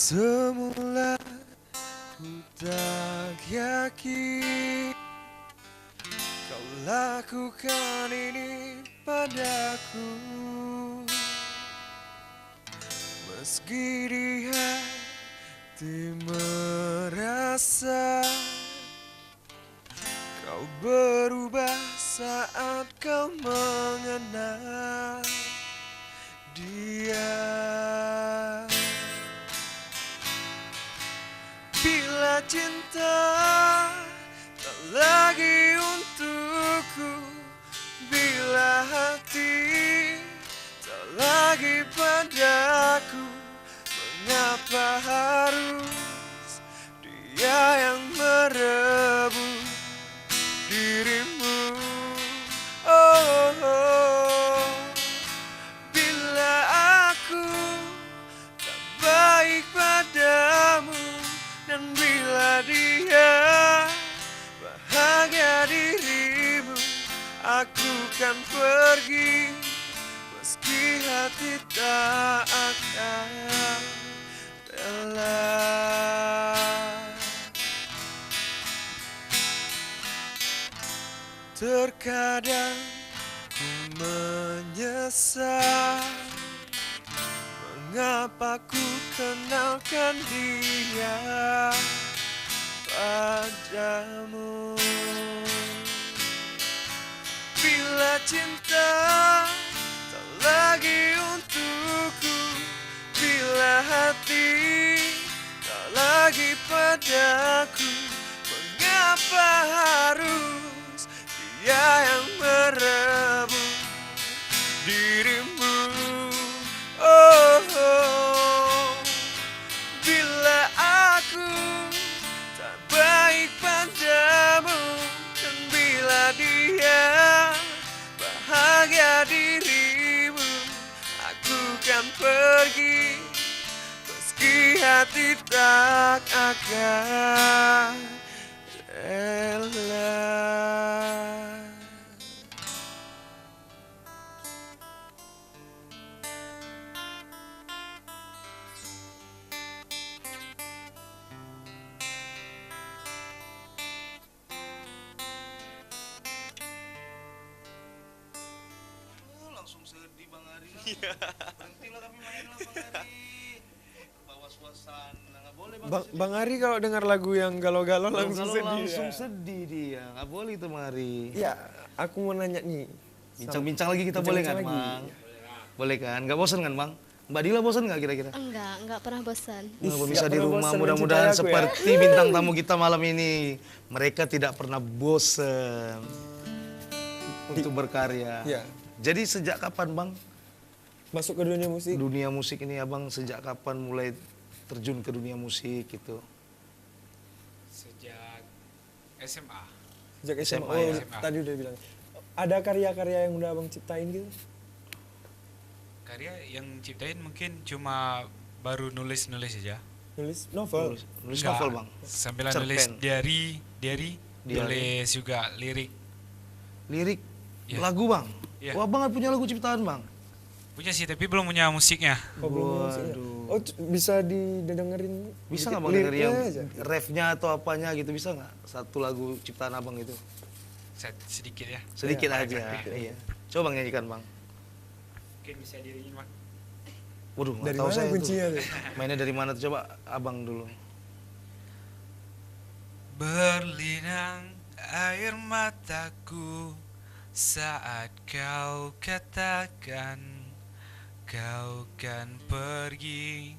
Semula ku tak yakin kau lakukan ini padaku, meski di hati merasa kau berubah saat kau mengenal dia. Bila cinta tak lagi untukku, bila hati tak lagi padaku, mengapa harus dia yang merebut dirimu? Oh, oh. Bila aku tak baik padamu, dan bila dia bahagia dirimu, aku kan pergi, meski hati tak akan rela. Terkadang ku menyesal mengapa ku kenalkan dia padamu. Bila cinta tak lagi untukku, bila hati tak lagi padaku, mengapa harus dia yang merebut dirimu? Oh, oh. Bila aku tak baik padamu, dan bila dia bahagia dirimu, aku kan pergi, meski hati tak akan rela. Langsung sedih Bang Ari. Berhentilah kami main lah Bang Ari. Bawa suasana, nggak boleh Bang Ari kalau dengar lagu yang galau-galau langsung sedih. Langsung sedih dia, nggak boleh itu Bang Ari. Ya, aku mau nanya nih. Bincang-bincang lagi kita boleh kan Bang? Boleh kan? Nggak bosan kan Bang? Mbak Dila bosan nggak kira-kira? Enggak pernah bosan. Bisa di pernah rumah, bosan mudah-mudahan mencintai aku ya. seperti bintang tamu kita malam ini. Mereka tidak pernah bosan untuk berkarya. Ya, Jadi sejak kapan Bang masuk ke dunia musik. dunia musik ini, Abang sejak kapan mulai terjun ke dunia musik gitu? Sejak SMA. Sejak SMA. SMA, Oh, ya. SMA. tadi udah bilang. Ada karya-karya yang udah Abang ciptain gitu? Karya yang ciptain mungkin cuma baru nulis-nulis aja. Nulis novel. Nulis Enggak, novel Bang? Sambil Cerpen. nulis diary, Diary. tulis juga lirik. Lirik? Ya. Lagu Bang? Ya. Wah Bang punya lagu ciptaan Bang? Punya sih tapi belum punya musiknya. Oh, belum musiknya. Waduh. Oh, bisa didengerin? Bisa dikit nggak Bang denger yang liriknya aja? refnya atau apanya gitu, bisa nggak? Satu lagu ciptaan Abang itu? Sedikit ya. Sedikit Ya, aja. sedikit. Iya. Coba Bang nyanyikan Bang. Mungkin bisa diringin Bang. Waduh, nggak Dari tahu mana saya kuncinya tuh. tuh? Mainnya dari mana tuh, coba Abang dulu. Berlinang air mataku saat kau katakan kau kan pergi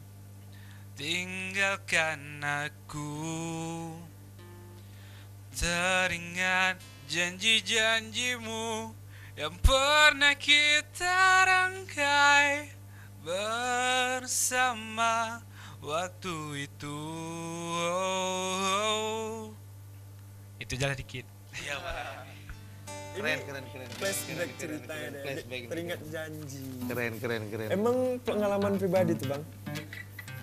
tinggalkan aku. Teringat janji-janjimu yang pernah kita rangkai bersama waktu itu. Itu jalan dikit. Iya Keren. Flashback ceritanya deh. Flashback. Teringat janji. Keren. Emang pengalaman pribadi tuh Bang?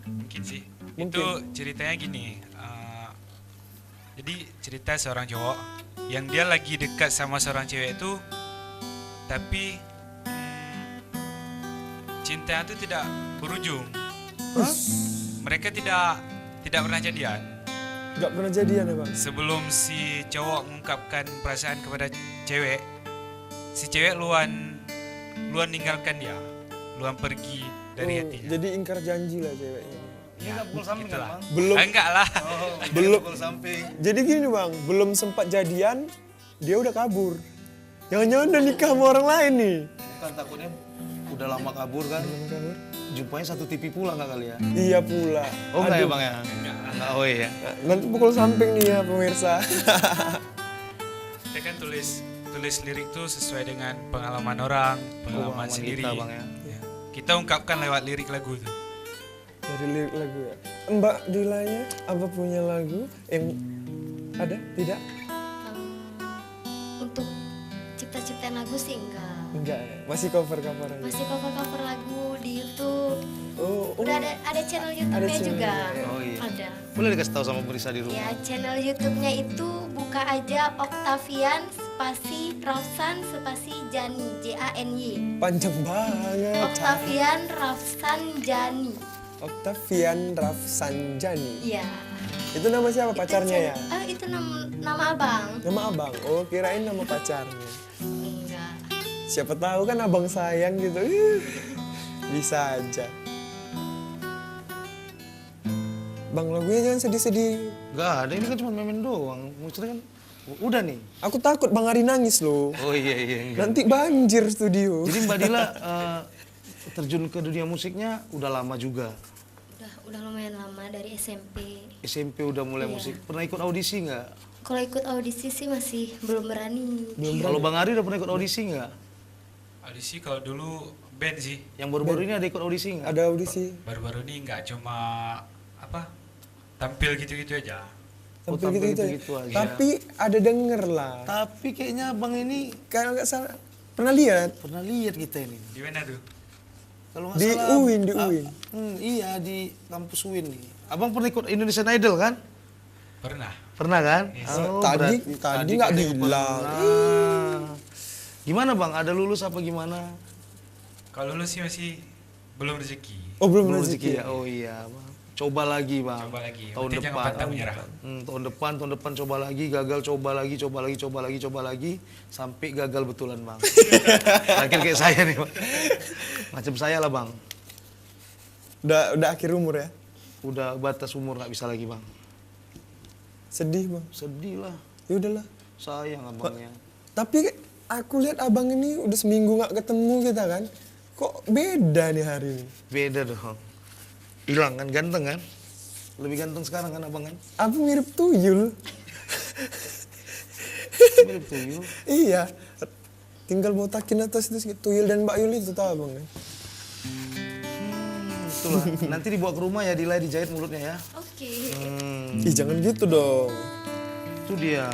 Mungkin sih. Mungkin. Itu ceritanya gini. Jadi cerita seorang cowok yang dia lagi dekat sama seorang cewek itu, tapi cintanya itu tidak berujung. mereka tidak pernah jadian. Gak pernah jadian ya bang? Sebelum si cowok mengungkapkan perasaan kepada cewek, si cewek luan ninggalkan dia, luan pergi dari hatinya. Jadi ingkar janji lah ceweknya. Ini nggak pukul samping kan Itulah. bang? Belum. Enggak lah. Oh, Belum. pukul samping. Jadi gini bang, belum sempat jadian, dia udah kabur. Jangan-jangan udah nikah sama orang lain nih. Bukan takutnya udah lama kabur kan? Kabur. Jumpanya satu TV pula nggak kali ya? Iya pula. Oh enggak ya Aduh. bang ya? Enggak, oh iya. Nanti pukul samping nih ya pemirsa. Kita kan tulis lirik tuh sesuai dengan pengalaman orang, pengalaman Pengalaman sendiri. kita, Bang, ya. Kita ungkapkan lewat lirik lagu tuh. Dari lirik lagu ya. Mbak Dilanya, apa punya lagu yang ada? Tidak? Untuk cipta-ciptaan lagu sih enggak. Enggak ya? Masih cover-cover aja? Masih cover-cover lagu di YouTube. Oh, Udah ada channel Ada YouTube-nya channel, juga. ya. Oh iya. Ada. Boleh dikasih tahu sama pemirsa di rumah? Ya, channel YouTube-nya itu buka aja Octavian spasi Rafsan spasi Jani, Jany. panjang banget. Octavian Rafsan Jani. Octavian Rafsanjani. Iya. Itu nama siapa pacarnya ya? Itu nama abang. Nama abang. Oh, kirain nama pacarnya. Enggak. Siapa tahu kan abang sayang gitu. Bisa aja. Bang, lagunya jangan sedih-sedih. Enggak ada, ini kan cuma main doang. Maksudnya kan udah nih. Aku takut Bang Ari nangis loh. Oh iya enggak. Nanti banjir studio. Jadi Mbak Dila terjun ke dunia musiknya udah lama juga. Udah lumayan lama dari SMP. SMP udah mulai Iya. musik. Pernah ikut audisi nggak? Kalau ikut audisi sih masih belum berani. Kalau Bang Ari udah pernah ikut audisi nggak? Audisi kalau dulu band sih. Yang baru-baru ini ada ikut audisi nggak? Ada audisi. Baru-baru ini nggak cuma apa tampil gitu-gitu aja. Tampil tampil gitu-gitu gitu-gitu ya. aja. Tapi ada denger lah. Tapi kayaknya Bang ini Kalau nggak salah, pernah lihat? pernah lihat kita ini. Di mana tuh? Kalau nggak Di salah, UIN, di UIN. iya di kampus UIN nih. Abang pernah ikut Indonesian Idol kan? Pernah. Pernah kan? Yes. Tadi nggak katanya bilang. pernah. Gimana Bang? Ada lulus apa gimana? Kalau lu sih masih belum rezeki. Oh, belum Belum rezeki. ya? Oh iya Bang. Coba lagi Bang. Coba lagi. Tahun Penting jangan depan. pantang menyerah. Tahun depan coba lagi, gagal coba lagi, sampai gagal betulan Bang. Terakhir kayak saya nih Bang. Macam saya lah Bang. Udah akhir umur ya? Udah batas umur nggak bisa lagi Bang. Sedih bang. Sedih lah. Ya udahlah. Sayang abangnya. Tapi aku lihat abang ini udah seminggu nggak ketemu kita kan. Kok beda nih hari ini? Beda dong. Hilang kan, ganteng kan? Lebih ganteng sekarang kan abang kan? Aku mirip tuyul. Mirip tuyul. Iya. Tinggal botakin atas itu sedikit. Tuyul dan Mbak Yul itu tahu abang kan? Itulah. Nanti dibawa ke rumah ya, dijahit mulutnya ya. Oke. Ih jangan gitu dong. Itu dia.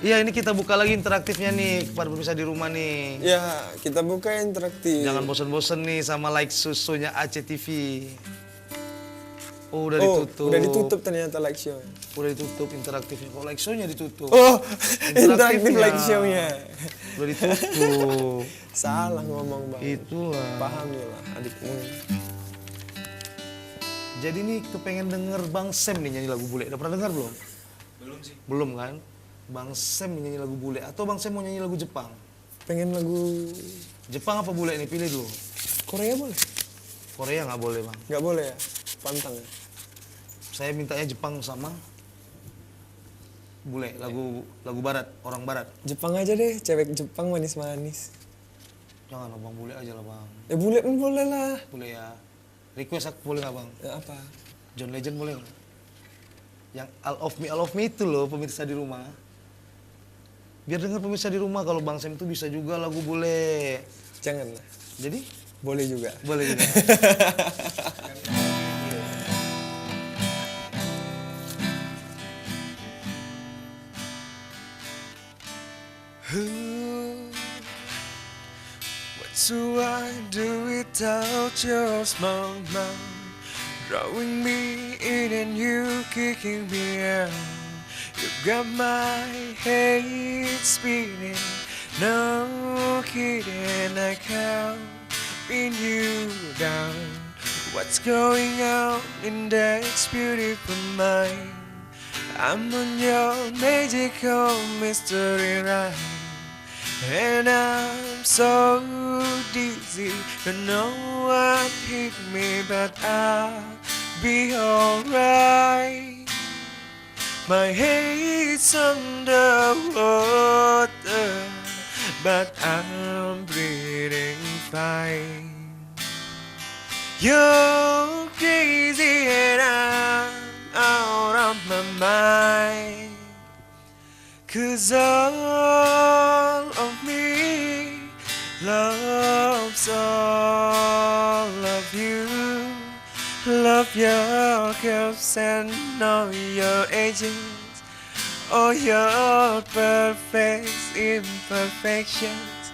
Iya, ini kita buka lagi interaktifnya nih kepada pemirsa di rumah nih. Ya kita buka interaktif. Jangan bosen-bosen nih sama like susunya ACTV. Oh, udah ditutup. Udah ditutup ternyata like show. Udah ditutup interaktifnya. Kok like show-nya ditutup? Oh, interaktif Interaktifnya. like show-nya. Udah ditutup. Salah ngomong bang. Itulah. Pahamilah adikmu. Jadi nih kepengen denger Bang Sam nih nyanyi lagu bule. Udah pernah dengar belum? Belum sih. Belum kan? Bang Sam nyanyi lagu bule. Atau Bang Sam mau nyanyi lagu Jepang? Pengen lagu Jepang apa bule nih? Pilih dulu. Korea boleh? Korea nggak boleh Bang. Nggak boleh ya? Pantang ya? Saya mintanya Jepang sama bule. Lagu barat, orang barat. Jepang aja deh, cewek Jepang manis-manis. Jangan Bang, bule aja lah Bang. Ya bule pun boleh lah. Boleh ya. Request aku boleh nggak Bang? Ya apa? John Legend boleh nggak? Yang All of Me itu loh pemirsa di rumah. Biar dengar pemirsa di rumah kalau Bang Sam itu bisa juga lagu bule. Jangan lah. Jadi Boleh juga. boleh juga. What do I do without your small mouth? Drawing me in and you kicking me out. You got my head spinning. No kidding, I can't pin you down. What's going on in that beautiful mind? I'm on your magical mystery ride, and I'm so dizzy. Don't know what hit me, but I'll be alright. My head's underwater, but I'm breathing fine. You're crazy and I'm out of my mind, 'cause all of me loves all of you. Love your curves and all your edges, all your perfect imperfections.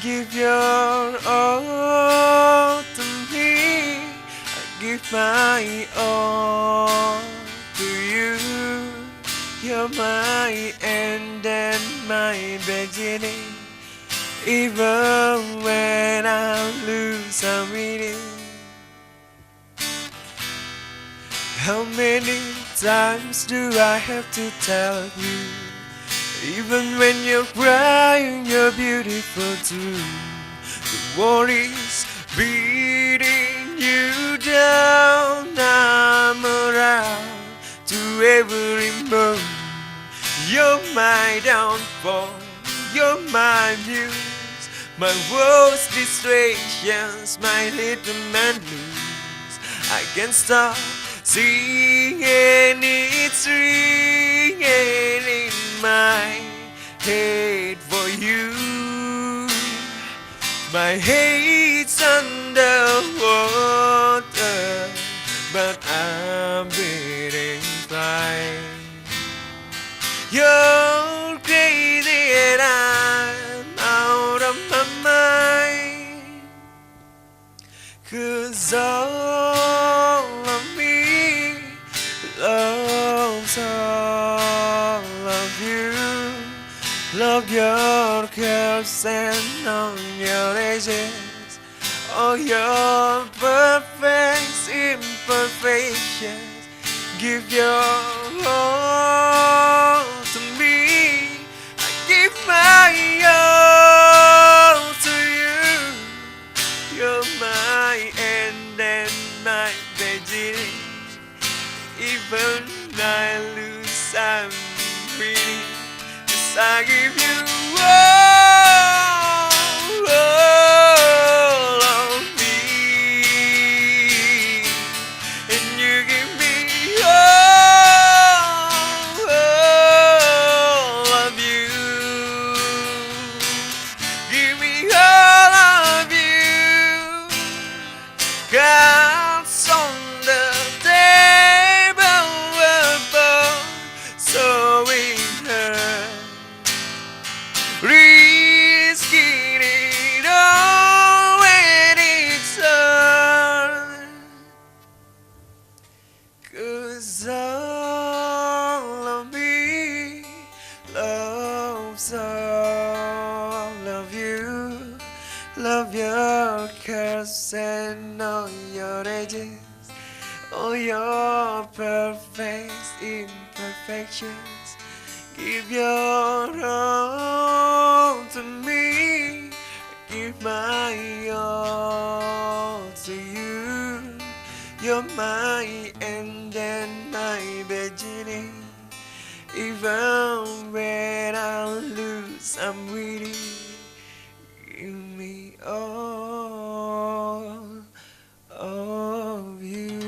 Give your all to me, I give my all to you. You're my end and my beginning. Even when I lose, I'm winning. How many times do I have to tell you? Even when you're crying, you're beautiful too. The worries beating you down, I'm around to every move. You're my downfall, you're my muse, my worst distractions, my little man blues. I can't stop singing, it's ringing in my head for you. My head's underwater, but I'm breathing fine. You're crazy and I'm out of my mind, 'cause all of me loves all of you. Love your curves and all your edges, all your perfect imperfections. Give your all to me, I give my all to you. You're my end and my beginning. Even I lose, I'm winning. 'Cause I give you all of me, and you give me all of you. Give me all of you. Cards on the table above, so it hurt. Risking it all when it's hard. 'Cause all of me loves all of you. Love your curves and all your edges, all your perfect imperfections. Give your all to me, give my all to you. You're my end and my beginning. Even when I lose, I'm winning. Give me all of you.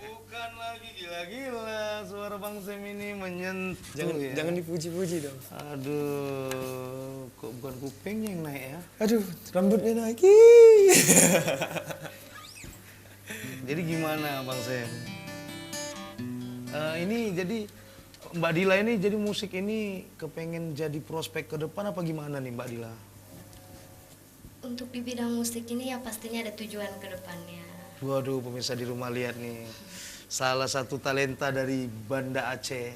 Bukan lagi gila-gila, suara Bang Sam ini menyentuh Jangan, ya. jangan dipuji-puji dong. Aduh, kok bukan kupingnya yang naik ya? Aduh, rambutnya naik. Jadi gimana Bang Sam? Ini jadi Mbak Dila ini jadi musik ini kepengen jadi prospek ke depan apa gimana nih Mbak Dila? Untuk di bidang musik ini ya pastinya ada tujuan ke depannya. Waduh, pemirsa di rumah lihat nih. Salah satu talenta dari Banda Aceh.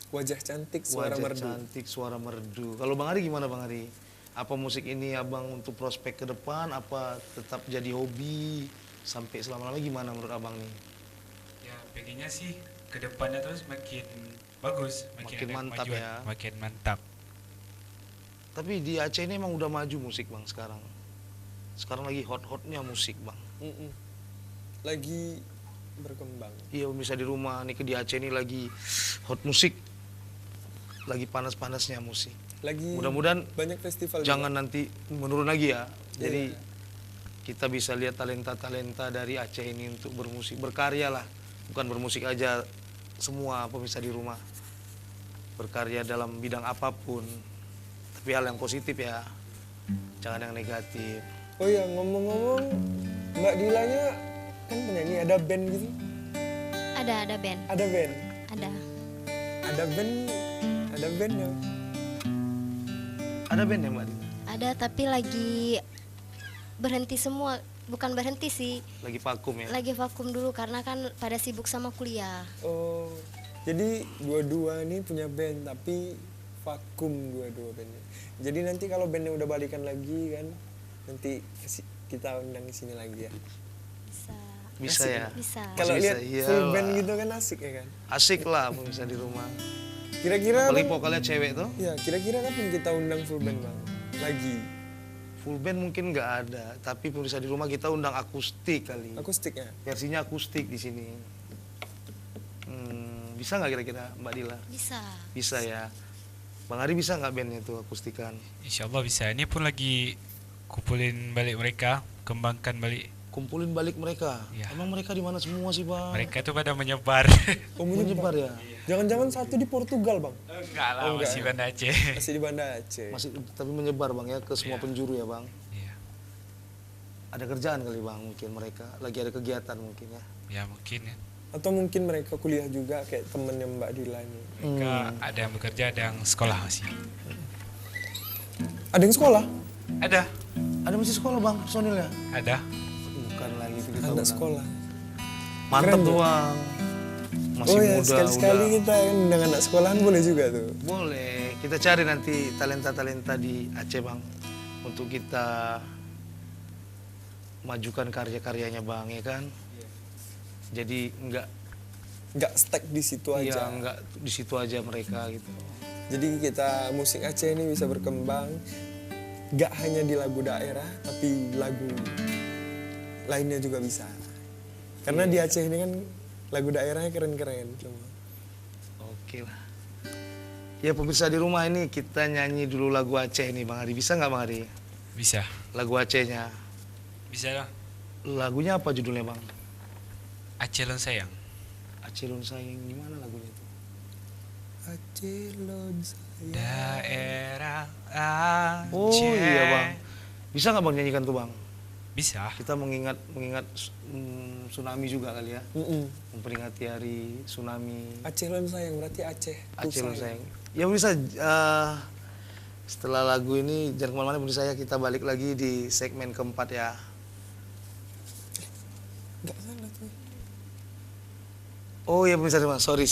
Wajah cantik, suara Wajah merdu. cantik, suara merdu. Kalau Bang Ari gimana Bang Ari? Apa musik ini abang untuk prospek ke depan, apa tetap jadi hobi sampai selama-lamanya, gimana menurut abang nih? Ya pengennya sih ke depannya terus makin bagus, Makin ada mantap kemajuan, ya. makin mantap. Tapi di Aceh ini emang udah maju musik bang sekarang. Sekarang lagi hot-hotnya musik bang. Lagi berkembang. Iya bisa di rumah nih di Aceh ini lagi hot musik. Lagi panas-panasnya musik. Lagi Mudah-mudahan banyak festival jangan juga. nanti menurun lagi ya. Jadi Iya. kita bisa lihat talenta-talenta dari Aceh ini untuk bermusik, berkarya lah. Bukan bermusik aja, semua pemirsa di rumah. Berkarya dalam bidang apapun. Tapi hal yang positif ya. Jangan yang negatif. Oh ya, ngomong-ngomong, Mbak Dilanya kan penyanyi, ada band gitu? Ada band. Ada band? Ada. Ada band ya? Ada band ya Mbak Dina? Ada tapi lagi berhenti semua. Bukan berhenti sih. Lagi vakum ya? Lagi vakum dulu karena kan pada sibuk sama kuliah. Oh, jadi dua-dua nih punya band, tapi vakum dua-dua bandnya. Jadi nanti kalau bandnya udah balikan lagi kan, nanti kita undang di sini lagi ya. Bisa. Bisa ya? Bisa. Kalau Bisa, lihat iyalah. full band gitu kan asik ya kan. Asik lah pemirsa di rumah. Kira-kira Apalagi vokalnya cewek tuh. ya, kira-kira kapan kita undang full band bang? Lagi Full band mungkin nggak ada, tapi pemirsa di rumah kita undang akustik kali. akustik ya? Versinya akustik di sini. Bisa nggak kira-kira Mbak Dila? Bisa. Bisa ya. Bang Ari bisa nggak bandnya itu akustikan? Insya Allah bisa. Ini pun lagi kumpulin balik mereka, kembangkan balik. Kumpulin balik mereka. Iya. Emang mereka di mana semua sih bang? Mereka tuh pada menyebar. Oh, menyebar. Menyebar ya. Jangan-jangan satu di Portugal bang? Enggak lah, Oh, enggak masih ya? Banda Aceh. Masih di Banda Aceh. Masih tapi menyebar bang ya ke semua Iya. penjuru ya bang. Iya. Ada kerjaan kali bang mungkin mereka. Lagi ada kegiatan mungkin ya. Ya mungkin ya. Atau mungkin mereka kuliah juga kayak temennya Mbak Dila ini. Mereka ada yang bekerja, ada yang sekolah masih. Ada yang sekolah? Ada, Ada masih sekolah bang personilnya? ada. Bukan lagi itu kita Anak undang. sekolah. Mantap Keren tuh tuh. bang. Masih Oh ya, muda sekali-sekali udah. kita kan dengan anak sekolahan boleh juga tuh. Boleh, kita cari nanti talenta-talenta di Aceh bang, untuk kita majukan karya-karyanya bang ya kan. Jadi Nggak stuck di situ iya, aja. nggak di situ aja mereka gitu. Jadi kita musik Aceh ini bisa berkembang. Nggak hanya di lagu daerah, tapi lagu lainnya juga bisa. Karena di Aceh ini kan lagu daerahnya keren-keren. Oke lah. Ya pemirsa di rumah ini kita nyanyi dulu lagu Aceh nih Bang Ari. Bisa nggak Bang Ari? Bisa. Lagu Acehnya. Bisa lah. Lagunya apa judulnya Bang? Aceh Lon Sayang. Aceh Lon Sayang, gimana lagunya itu? Aceh Lon Sayang. Daerah Aceh. Oh iya Bang. Bisa nggak Bang nyanyikan tuh Bang? Bisa. Kita mengingat tsunami juga kali ya. Memperingati hari tsunami. Aceh Lon Sayang berarti Aceh. ku Aceh Lon Sayang. Ya bisa. Setelah lagu ini jangan kemana-mana pemirsa saya, kita balik lagi di segmen keempat ya. Nggak salah tuh. Oh iya pemirsa di rumah, sorry.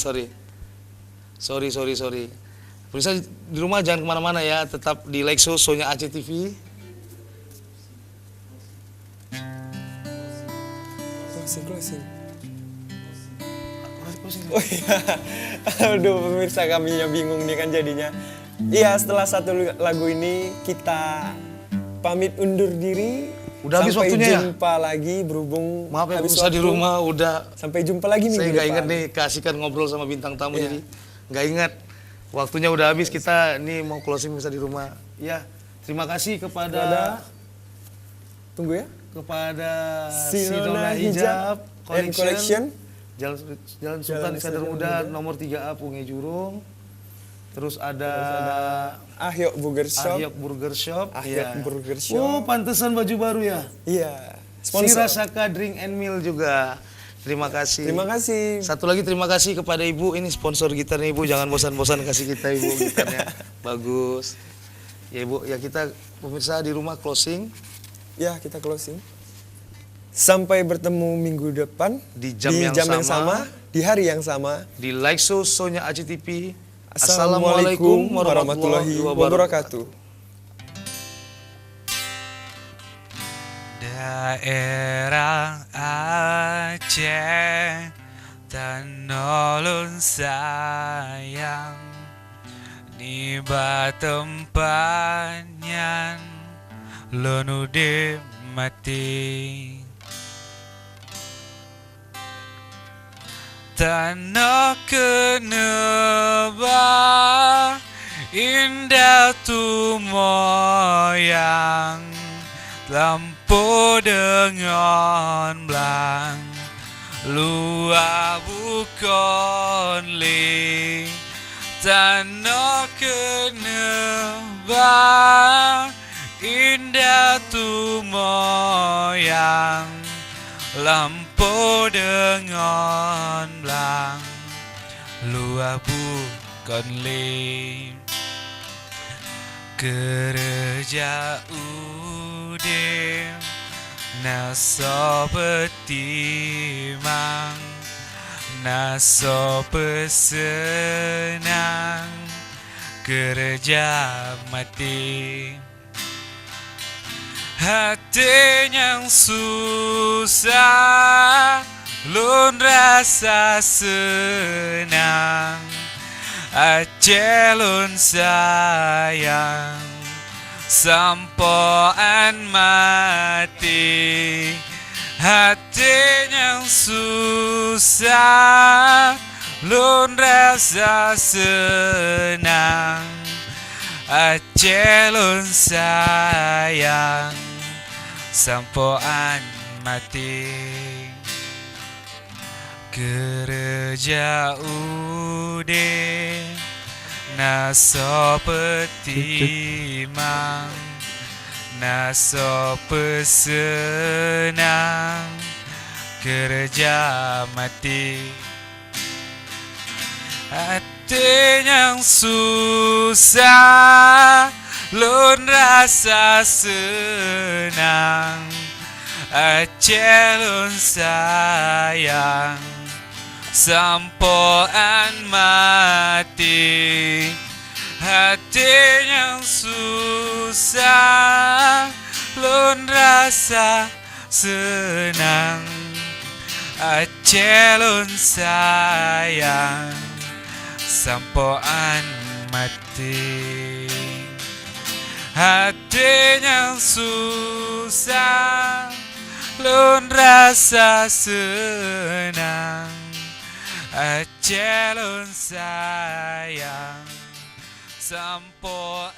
Pemirsa di rumah jangan kemana-mana ya, tetap di Lexo, show-nya Aceh TV. Closing. Oh iya. Aduh pemirsa kami yang bingung nih kan jadinya. Iya setelah satu lagu ini kita pamit undur diri. Udah habis sampai waktunya ya? jumpa lagi berhubung Maaf ya habis pemirsa di waktu. rumah udah. Sampai jumpa lagi minggu Saya nggak depan. ingat nih kasihkan ngobrol sama bintang tamu Iya. jadi nggak ingat. Waktunya udah habis, kita nih mau closing pemirsa di rumah. Ya, terima kasih kepada Tunggu ya. kepada Sinona Sinona Hijab Hijab and Collection. Jalan Sultan Iskandar Muda nomor 3A Pungai Jurung. Terus ada Ahyok Burger Shop. Ahyok Burger Shop. Ahyok Iya. Burger Shop. Oh, pantesan baju baru ya. Iya. Sira Sponsor. Saka Drink and Meal juga. Terima kasih. Terima kasih. Satu lagi terima kasih kepada Ibu, ini sponsor gitarnya Ibu, jangan bosan-bosan kasih kita Ibu gitarnya. Bagus. Ya Ibu, ya kita pemirsa di rumah closing Ya kita closing. Sampai bertemu minggu depan Di jam yang sama. di hari yang sama. di Like Show-nya ACTV. Assalamualaikum warahmatullahi wabarakatuh. daerah Aceh tanolon sayang ni batempanyan lonu de mati tanah keneba indah tu moyang lampu dengan belang luar bukan li tanah keneba indah tu moyang lampu dengan belang luar bukan li kerja udim naso petimang naso pesenang kerja mati hati yang susah lun rasa senang Aceh lun sayang sampoan mati hati yang susah lun rasa senang Aceh lun sayang sampoan mati kerja ude naso petimang naso pesenang kerja mati hati yang susah lun rasa senang Aceh lun sayang sampoan mati hati yang susah lun rasa senang Aceh lun sayang sampoan mati hati yang susah lun rasa senang Aceh lun sayang sampoan